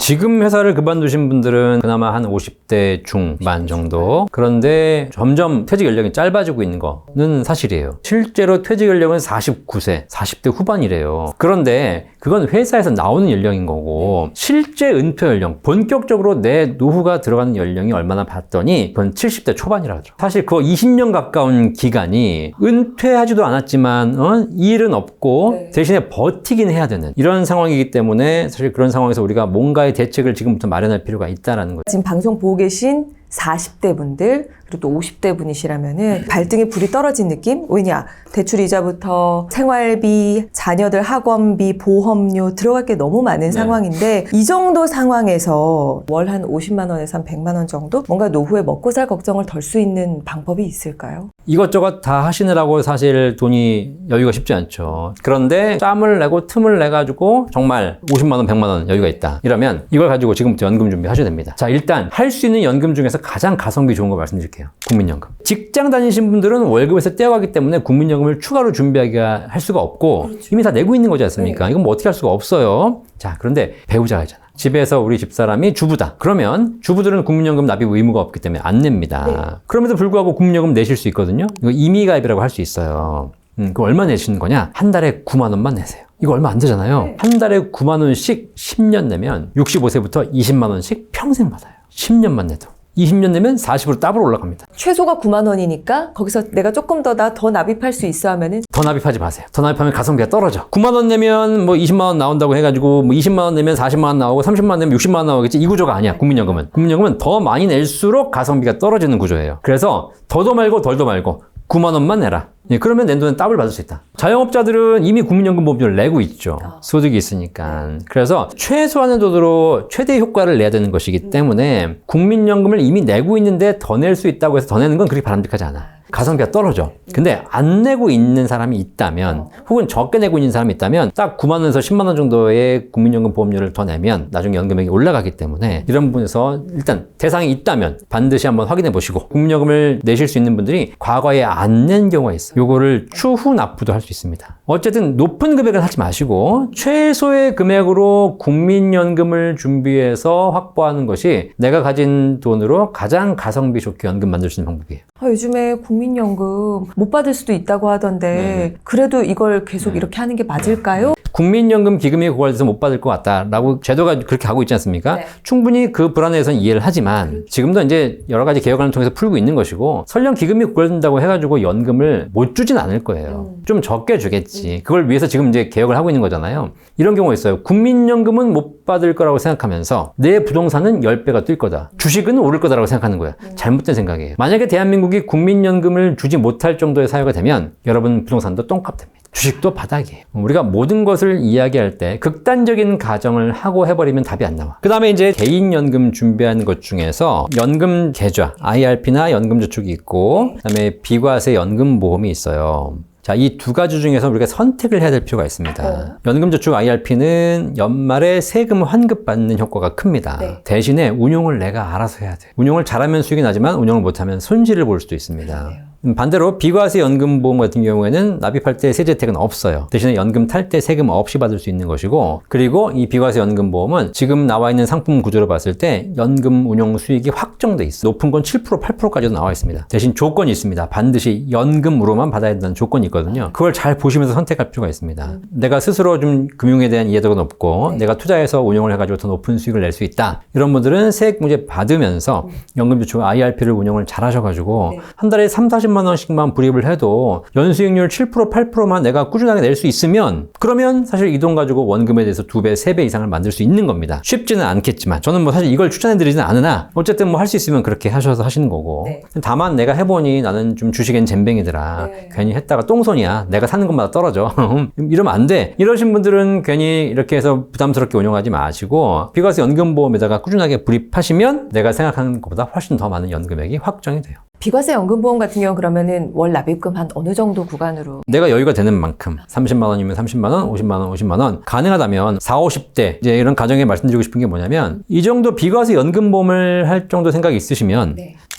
지금 회사를 그만두신 분들은 그나마 한 50대 중반 정도. 그런데 점점 퇴직 연령이 짧아지고 있는 거는 사실이에요. 실제로 퇴직 연령은 49세, 40대 후반이래요. 그런데 그건 회사에서 나오는 연령인 거고 실제 은퇴 연령, 본격적으로 내 노후가 들어가는 연령이 얼마나 봤더니 그건 70대 초반이라고 하죠. 사실 그거 20년 가까운 기간이 은퇴하지도 않았지만 일은 없고 대신에 버티긴 해야 되는 이런 상황이기 때문에 사실 그런 상황에서 우리가 뭔가의 대책을 지금부터 마련할 필요가 있다는 거예요. 지금 방송 보고 계신 40대 분들 그리고 또 50대 분이시라면은 발등에 불이 떨어진 느낌? 왜냐? 대출 이자부터 생활비, 자녀들 학원비, 보험료 들어갈 게 너무 많은 상황인데 이 정도 상황에서 월 한 50만 원에서 한 100만 원 정도 뭔가 노후에 먹고 살 걱정을 덜 수 있는 방법이 있을까요? 이것저것 다 하시느라고 사실 돈이 여유가 쉽지 않죠. 그런데 짬을 내고 틈을 내가지고 정말 50만 원, 100만 원 여유가 있다. 이러면 이걸 가지고 지금부터 연금 준비하셔야 됩니다. 자, 일단 할 수 있는 연금 중에서 가장 가성비 좋은 거 말씀드릴게요. 국민연금. 직장 다니신 분들은 월급에서 떼어가기 때문에 국민연금을 추가로 준비하기가 할 수가 없고 이미 다 내고 있는 거지 않습니까? 이건 뭐 어떻게 할 수가 없어요. 자, 그런데 배우자가 있잖아. 집에서 우리 집사람이 주부다. 그러면 주부들은 국민연금 납입 의무가 없기 때문에 안 냅니다. 그럼에도 불구하고 국민연금 내실 수 있거든요. 이거 임의가입이라고 할 수 있어요. 그거 얼마 내시는 거냐? 한 달에 9만 원만 내세요. 이거 얼마 안 되잖아요. 한 달에 9만 원씩 10년 내면 65세부터 20만 원씩 평생 받아요. 10년만 내도. 20년 내면 40으로 더블 올라갑니다. 최소가 9만 원이니까 거기서 내가 조금 더 납입할 수 있어 하면은 더 납입하지 마세요. 더 납입하면 가성비가 떨어져. 9만 원 내면 뭐 20만 원 나온다고 해가지고 뭐 20만 원 내면 40만 원 나오고 30만 원 내면 60만 원 나오겠지. 이 구조가 아니야. 국민연금은. 국민연금은 더 많이 낼수록 가성비가 떨어지는 구조예요. 그래서 더도 말고 덜도 말고 9만 원만 내라. 예, 그러면 낸 돈은 더블 받을 수 있다. 자영업자들은 이미 국민연금 보험료를 내고 있죠. 소득이 있으니까. 그래서 최소한의 돈으로 최대 효과를 내야 되는 것이기 때문에 국민연금을 이미 내고 있는데 더 낼 수 있다고 해서 더 내는 건 그렇게 바람직하지 않아. 가성비가 떨어져. 근데 안 내고 있는 사람이 있다면 혹은 적게 내고 있는 사람이 있다면 딱 9만 원에서 10만 원 정도의 국민연금 보험료를 더 내면 나중에 연금액이 올라가기 때문에 이런 부분에서 일단 대상이 있다면 반드시 한번 확인해 보시고 국민연금을 내실 수 있는 분들이 과거에 안 낸 경우가 있어요. 요거를 추후 납부도 할 수 있습니다. 어쨌든 높은 금액은 하지 마시고 최소의 금액으로 국민연금을 준비해서 확보하는 것이 내가 가진 돈으로 가장 가성비 좋게 연금 만들 수 있는 방법이에요. 요즘에 국민연금 못 받을 수도 있다고 하던데 그래도 이걸 계속 이렇게 하는 게 맞을까요? 국민연금 기금이 고갈돼서 못 받을 것 같다라고 제도가 그렇게 가고 있지 않습니까? 충분히 그 불안에 대해서는 이해를 하지만 지금도 이제 여러 가지 개혁안을 통해서 풀고 있는 것이고 설령 기금이 고갈된다고 해가지고 연금을 못 주진 않을 거예요. 좀 적게 주겠지. 그걸 위해서 지금 이제 개혁을 하고 있는 거잖아요. 이런 경우가 있어요. 국민연금은 못 받을 거라고 생각하면서 내 부동산은 10배가 뛸 거다. 주식은 오를 거다라고 생각하는 거예요. 잘못된 생각이에요. 만약에 대한민국이 국민연금을 주지 못할 정도의 사회가 되면 여러분 부동산도 똥값 됩니다. 주식도 바닥이에요. 우리가 모든 것을 이야기할 때 극단적인 가정을 하고 해버리면 답이 안 나와. 그 다음에 이제 개인연금 준비하는 것 중에서 연금 계좌, IRP나 연금저축이 있고 그 다음에 비과세 연금보험이 있어요. 자, 이 두 가지 중에서 우리가 선택을 해야 될 필요가 있습니다. 연금저축 IRP는 연말에 세금 환급받는 효과가 큽니다. 대신에 운용을 내가 알아서 해야 돼. 운용을 잘하면 수익이 나지만 운용을 못하면 손실을 볼 수도 있습니다. 반대로 비과세 연금보험 같은 경우에는 납입할 때 세제 혜택은 없어요. 대신에 연금 탈 때 세금 없이 받을 수 있는 것이고 그리고 이 비과세 연금보험은 지금 나와 있는 상품 구조로 봤을 때 연금 운용 수익이 확정돼 있어. 높은 건 7%, 8%까지도 나와 있습니다. 대신 조건이 있습니다. 반드시 연금으로만 받아야 된다는 조건이 있거든요. 그걸 잘 보시면서 선택할 필요가 있습니다. 내가 스스로 좀 금융에 대한 이해도가 높고 내가 투자해서 운용을 해가지고 더 높은 수익을 낼 수 있다. 이런 분들은 세액공제 받으면서 연금저축 IRP를 운용을 잘 하셔가지고 한 달에 3, 40만 원씩만 불입을 해도 연수익률 7%, 8%만 내가 꾸준하게 낼 수 있으면 그러면 사실 이 돈 가지고 원금에 대해서 2배, 3배 이상을 만들 수 있는 겁니다. 쉽지는 않겠지만 저는 뭐 사실 이걸 추천해드리지는 않으나 어쨌든 뭐 할 수 있으면 그렇게 하셔서 하시는 거고 다만 내가 해보니 나는 좀 주식엔 잼뱅이더라. 괜히 했다가 똥손이야. 내가 사는 것마다 떨어져. 이러면 안 돼. 이러신 분들은 괜히 이렇게 해서 부담스럽게 운용하지 마시고 비과세 연금보험에다가 꾸준하게 불입하시면 내가 생각하는 것보다 훨씬 더 많은 연금액이 확정이 돼요. 비과세 연금보험 같은 경우 그러면은 월 납입금 한 어느 정도 구간으로? 내가 여유가 되는 만큼 30만 원이면 30만 원, 50만 원, 50만 원 가능하다면 40, 50대 이제 이런 가정에 말씀드리고 싶은 게 뭐냐면 이 정도 비과세 연금보험을 할 정도 생각이 있으시면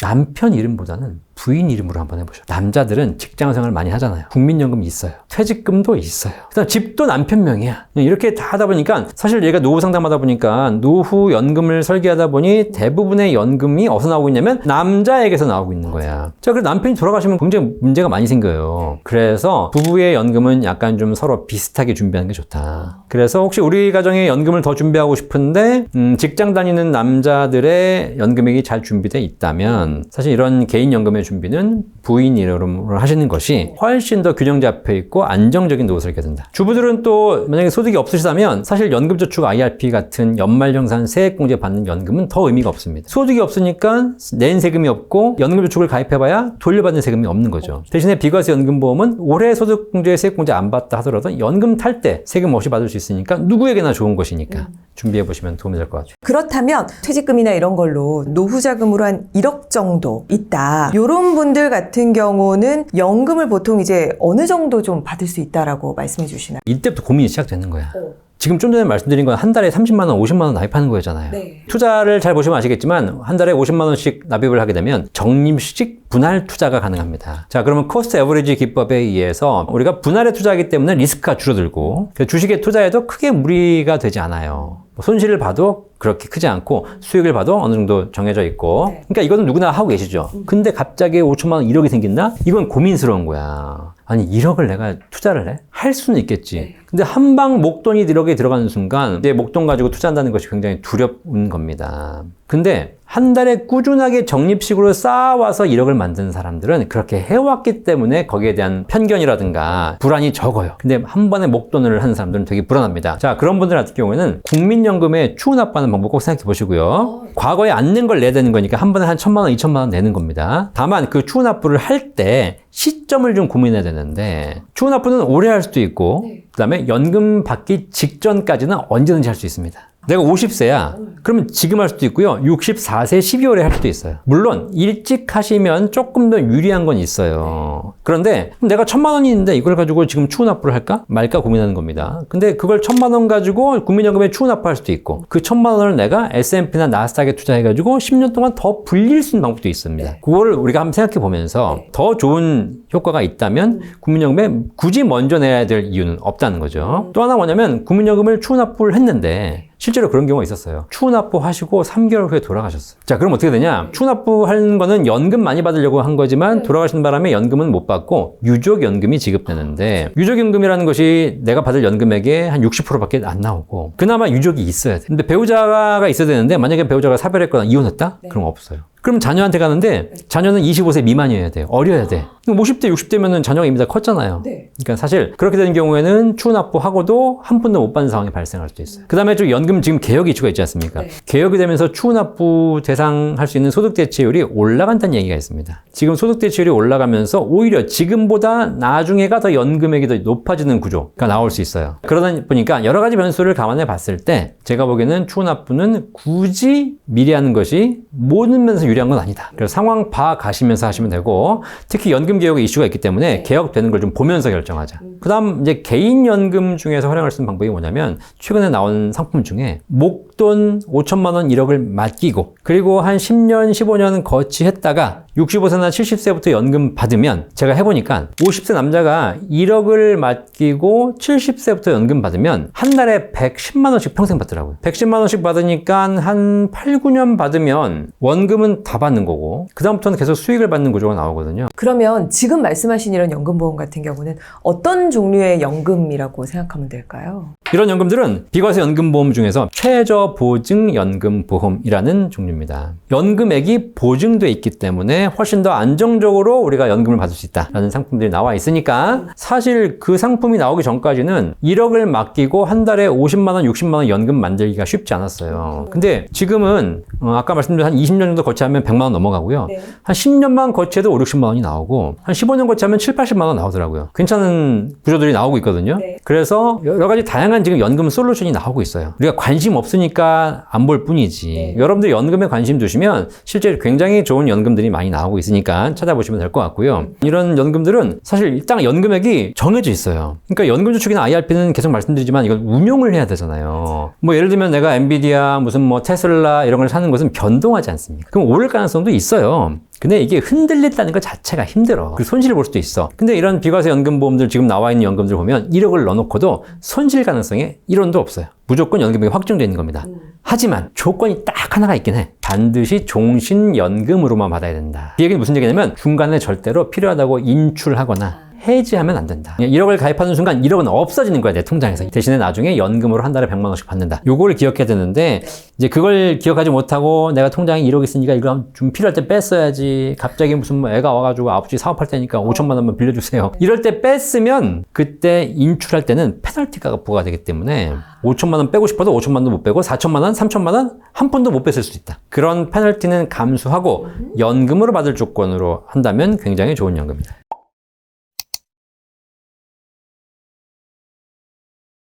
남편 이름보다는 부인 이름으로 한번 해보죠. 남자들은 직장 생활 많이 하잖아요. 국민연금이 있어요. 퇴직금도 있어요. 그다음 집도 남편 명이야. 이렇게 다 하다 보니까 사실 얘가 노후 상담하다 보니까 노후 연금을 설계하다 보니 대부분의 연금이 어디서 나오고 있냐면 남자에게서 나오고 있는 거야. 자, 그래서 남편이 돌아가시면 굉장히 문제가 많이 생겨요. 그래서 부부의 연금은 약간 좀 서로 비슷하게 준비하는 게 좋다. 그래서 혹시 우리 가정에 연금을 더 준비하고 싶은데 직장 다니는 남자들의 연금액이 잘 준비되어 있다면 사실 이런 개인 연금의 준비는 부인 이름으로 하시는 것이 훨씬 더 균형 잡혀 있고 안정적인 노후 설계가 된다. 주부들은 또 만약에 소득이 없으시다면 사실 연금저축 IRP 같은 연말정산 세액공제 받는 연금은 더 의미가 없습니다. 소득이 없으니까 낸 세금이 없고 연금저축을 가입해봐야 돌려받는 세금이 없는 거죠. 대신에 비과세 연금보험은 올해 소득공제 세액공제 안 받다 하더라도 연금 탈 때 세금 없이 받을 수 있으니까 누구에게나 좋은 것이니까 준비해보시면 도움이 될 것 같아요. 그렇다면 퇴직금이나 이런 걸로 노후 자금으로 한 1억 정도 있다. 이런 분들 같은 경우는 연금을 보통 이제 어느 정도 좀 받을 수 있다라고 말씀해 주시나요? 이때부터 고민이 시작되는 거야. 지금 좀 전에 말씀드린 건 한 달에 30만 원, 50만 원 납입하는 거잖아요. 네. 투자를 잘 보시면 아시겠지만 한 달에 50만 원씩 납입을 하게 되면 적립식 분할 투자가 가능합니다. 자, 그러면 코스트 에버리지 기법에 의해서 우리가 분할에 투자하기 때문에 리스크가 줄어들고 주식에 투자해도 크게 무리가 되지 않아요. 손실을 봐도 그렇게 크지 않고 수익을 봐도 어느 정도 정해져 있고 그러니까 이거는 누구나 하고 계시죠. 근데 갑자기 5천만 원 1억이 생긴다? 이건 고민스러운 거야. 아니 1억을 내가 투자를 해? 할 수는 있겠지. 근데 한 방 목돈이 1억에 들어가는 순간 내 목돈 가지고 투자한다는 것이 굉장히 두려운 겁니다. 근데 한 달에 꾸준하게 적립식으로 쌓아와서 1억을 만드는 사람들은 그렇게 해왔기 때문에 거기에 대한 편견이라든가 불안이 적어요. 근데 한 번에 목돈을 하는 사람들은 되게 불안합니다. 자, 그런 분들 같은 경우에는 국민연금에 추후납하는 방법 꼭 생각해 보시고요. 과거에 안 낸 걸 내야 되는 거니까 한 번에 한 1,000만 원, 2,000만 원 내는 겁니다. 다만 그 추후납부를 할 때 시점을 좀 고민해야 되는데 추후납부는 오래 할 수도 있고 그 다음에 연금 받기 직전까지는 언제든지 할 수 있습니다. 내가 50세야. 그러면 지금 할 수도 있고요. 64세 12월에 할 수도 있어요. 물론 일찍 하시면 조금 더 유리한 건 있어요. 그런데 내가 1,000만 원이 있는데 이걸 가지고 지금 추후납부를 할까? 말까 고민하는 겁니다. 근데 그걸 1,000만 원 가지고 국민연금에 추후납부할 수도 있고 그 1,000만 원을 내가 S&P나 나스닥에 투자해가지고 10년 동안 더 불릴 수 있는 방법도 있습니다. 그거를 우리가 한번 생각해 보면서 더 좋은 효과가 있다면 국민연금에 굳이 먼저 내야 될 이유는 없다는 거죠. 또 하나 뭐냐면 국민연금을 추후납부를 했는데 실제로 그런 경우가 있었어요. 추후납부 하시고 3개월 후에 돌아가셨어요. 자, 그럼 어떻게 되냐? 추후납부 하는 거는 연금 많이 받으려고 한 거지만 돌아가신 바람에 연금은 못 받고 유족연금이 지급되는데 유족연금이라는 것이 내가 받을 연금액의 한 60%밖에 안 나오고 그나마 유족이 있어야 돼. 근데 배우자가 있어야 되는데 만약에 배우자가 사별했거나 이혼했다? 그럼 없어요. 그럼 자녀한테 가는데 자녀는 25세 미만이어야 돼요. 어려야 돼. 50대, 60대면은 자녀가 이미 다 컸잖아요. 그러니까 사실 그렇게 되는 경우에는 추후납부하고도 한 푼도 못 받는 상황이 발생할 수도 있어요. 그 다음에 좀 연금 지금 개혁 이슈가 있지 않습니까? 개혁이 되면서 추후납부 대상할 수 있는 소득대체율이 올라간다는 얘기가 있습니다. 지금 소득대체율이 올라가면서 오히려 지금보다 나중에가 더 연금액이 더 높아지는 구조가 나올 수 있어요. 그러다 보니까 여러 가지 변수를 감안해 봤을 때 제가 보기에는 추후납부는 굳이 미리 하는 것이 모든 면에서 유리한 건 아니다. 그래서 상황 봐가시면서 하시면 되고 특히 연금 개혁의 이슈가 있기 때문에 개혁되는 걸 좀 보면서 결정하자. 그 다음 이제 개인연금 중에서 활용할 수 있는 방법이 뭐냐면 최근에 나온 상품 중에 목돈 5천만 원 1억을 맡기고 그리고 한 10년, 15년 거치했다가 65세나 70세부터 연금 받으면 제가 해보니까 50세 남자가 1억을 맡기고 70세부터 연금 받으면 한 달에 110만 원씩 평생 받더라고요. 110만 원씩 받으니까 한 8, 9년 받으면 원금은 다 받는 거고 그 다음부터는 계속 수익을 받는 구조가 나오거든요. 그러면 지금 말씀하신 이런 연금보험 같은 경우는 어떤 종류의 연금이라고 생각하면 될까요? 이런 연금들은 비과세 연금보험 중에서 최저보증연금보험이라는 종류입니다. 연금액이 보증돼 있기 때문에 훨씬 더 안정적으로 우리가 연금을 받을 수 있다라는 상품들이 나와 있으니까 사실 그 상품이 나오기 전까지는 1억을 맡기고 한 달에 50만 원, 60만 원 연금 만들기가 쉽지 않았어요. 근데 지금은 아까 말씀드린 한 20년 정도 거치하면 100만 원 넘어가고요. 한 10년만 거치해도 5, 60만 원이 나오고 한 15년 거치하면 7, 80만 원 나오더라고요. 괜찮은 구조들이 나오고 있거든요. 그래서 여러 가지 다양한 지금 연금 솔루션이 나오고 있어요. 우리가 관심 없으니까 안 볼 뿐이지. 여러분들 연금에 관심 두시면 실제 굉장히 좋은 연금들이 많이 나오고 있으니까 찾아보시면 될 것 같고요. 이런 연금들은 사실 일단 연금액이 정해져 있어요. 그러니까 연금저축이나 IRP는 계속 말씀드리지만 이건 운용을 해야 되잖아요. 뭐 예를 들면 내가 엔비디아 무슨 뭐 테슬라 이런 걸 사는 것은 변동하지 않습니까? 그럼 오를 가능성도 있어요. 근데 이게 흔들린다는 것 자체가 힘들어. 그 손실을 볼 수도 있어. 근데 이런 비과세 연금보험들 지금 나와 있는 연금들 보면 1억을 넣어놓고도 손실 가능성에 1원도 없어요. 무조건 연금이 확정되어 있는 겁니다. 하지만 조건이 딱 하나가 있긴 해. 반드시 종신연금으로만 받아야 된다. 이 얘기는 무슨 얘기냐면 중간에 절대로 필요하다고 인출하거나 해지하면 안 된다. 1억을 가입하는 순간 1억은 없어지는 거야, 내 통장에서. 대신에 나중에 연금으로 한 달에 100만 원씩 받는다. 요거를 기억해야 되는데 이제 그걸 기억하지 못하고 내가 통장에 1억 있으니까 이거 좀 필요할 때 뺐어야지. 갑자기 무슨 뭐 애가 와가지고 아버지 사업할 때니까 5천만 원만 빌려주세요. 이럴 때 뺐으면 그때 인출할 때는 페널티가 부과되기 때문에 5천만 원 빼고 싶어도 5천만 원도 못 빼고 4천만 원, 3천만 원 한 푼도 못 뺐을 수 있다. 그런 페널티는 감수하고 연금으로 받을 조건으로 한다면 굉장히 좋은 연금이다.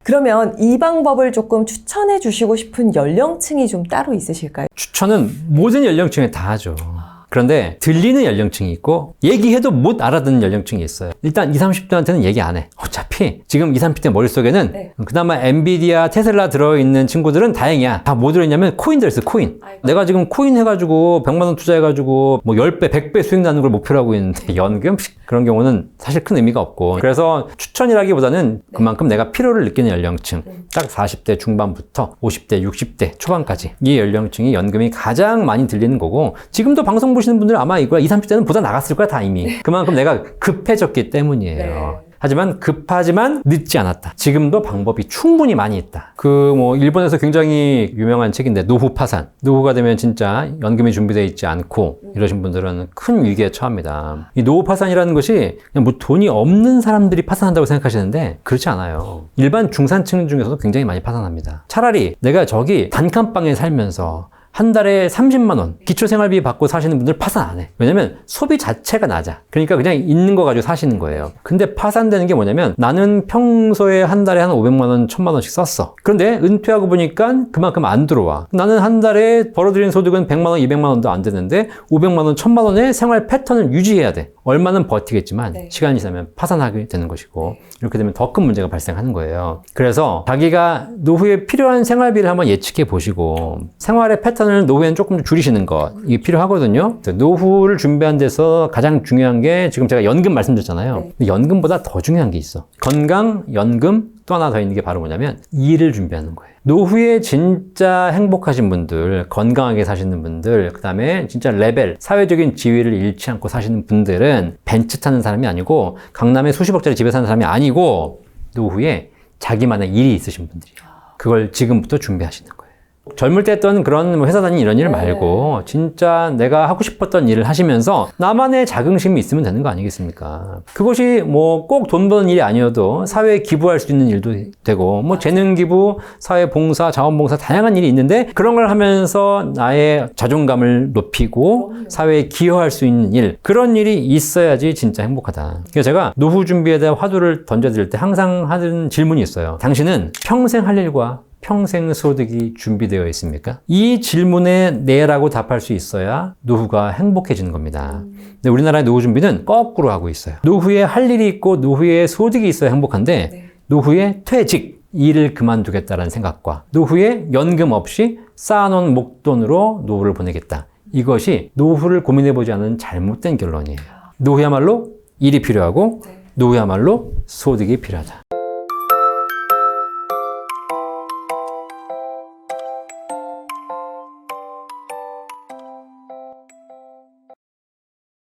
그러면 이 방법을 조금 추천해 주시고 싶은 연령층이 좀 따로 있으실까요? 추천은 모든 연령층에 다 하죠. 그런데 들리는 연령층이 있고 얘기해도 못 알아듣는 연령층이 있어요. 일단 20, 30대한테는 얘기 안 해. 어차피 지금 20, 30대 머릿속에는 그나마 엔비디아, 테슬라 들어있는 친구들은 다행이야. 다 뭐 들어있냐면 코인 들어있어, 코인. 내가 지금 코인 해가지고 100만 원 투자해가지고 뭐 10배, 100배 수익 나는 걸 목표로 하고 있는데 연금? 그런 경우는 사실 큰 의미가 없고. 그래서 추천이라기보다는 그만큼 내가 필요를 느끼는 연령층. 딱 40대 중반부터 50대, 60대 초반까지 이 연령층이 연금이 가장 많이 들리는 거고 지금도 방송 보시는 분들 아마 이거야 20, 30대는 보다 나갔을 거야 다 이미. 그만큼 내가 급해졌기 때문이에요. 하지만 급하지만 늦지 않았다. 지금도 방법이 충분히 많이 있다. 일본에서 굉장히 유명한 책인데 노후 파산. 노후가 되면 진짜 연금이 준비되어 있지 않고 이러신 분들은 큰 위기에 처합니다. 이 노후 파산이라는 것이 그냥 뭐 돈이 없는 사람들이 파산한다고 생각하시는데 그렇지 않아요. 일반 중산층 중에서도 굉장히 많이 파산합니다. 차라리 내가 저기 단칸방에 살면서 한 달에 30만 원 기초생활비 받고 사시는 분들 파산 안 해. 왜냐면 소비 자체가 낮아. 그러니까 그냥 있는 거 가지고 사시는 거예요. 근데 파산되는 게 뭐냐면 나는 평소에 한 달에 한 500만 원, 1000만 원씩 썼어. 그런데 은퇴하고 보니까 그만큼 안 들어와. 나는 한 달에 벌어들이는 소득은 100만 원, 200만 원도 안 되는데 500만 원, 1000만 원의 생활 패턴을 유지해야 돼. 얼마는 버티겠지만 시간이 지나면 파산하게 되는 것이고 이렇게 되면 더 큰 문제가 발생하는 거예요. 그래서 자기가 노후에 필요한 생활비를 한번 예측해 보시고 생활의 패턴을 노후에는 조금 줄이시는 것 이게 필요하거든요. 노후를 준비하는 데서 가장 중요한 게 지금 제가 연금 말씀드렸잖아요. 근데 연금보다 더 중요한 게 있어. 건강, 연금, 또 하나 더 있는 게 바로 뭐냐면 일을 준비하는 거예요. 노후에 진짜 행복하신 분들, 건강하게 사시는 분들, 그 다음에 진짜 레벨, 사회적인 지위를 잃지 않고 사시는 분들은 벤츠 타는 사람이 아니고 강남에 수십억짜리 집에 사는 사람이 아니고 노후에 자기만의 일이 있으신 분들이에요. 그걸 지금부터 준비하시는 거예요. 젊을 때 했던 그런 회사 다니는 이런 일 말고 진짜 내가 하고 싶었던 일을 하시면서 나만의 자긍심이 있으면 되는 거 아니겠습니까? 그것이 뭐 꼭 돈 버는 일이 아니어도 사회에 기부할 수 있는 일도 되고 뭐 재능 기부, 사회 봉사, 자원봉사 다양한 일이 있는데 그런 걸 하면서 나의 자존감을 높이고 사회에 기여할 수 있는 일 그런 일이 있어야지 진짜 행복하다. 그래서 제가 노후 준비에 대한 화두를 던져드릴 때 항상 하는 질문이 있어요. 당신은 평생 할 일과 평생 소득이 준비되어 있습니까? 이 질문에 네라고 답할 수 있어야 노후가 행복해지는 겁니다. 근데 우리나라의 노후 준비는 거꾸로 하고 있어요. 노후에 할 일이 있고 노후에 소득이 있어야 행복한데 노후에 퇴직, 일을 그만두겠다는 생각과 노후에 연금 없이 쌓아놓은 목돈으로 노후를 보내겠다. 이것이 노후를 고민해보지 않은 잘못된 결론이에요. 노후야말로 일이 필요하고 노후야말로 소득이 필요하다.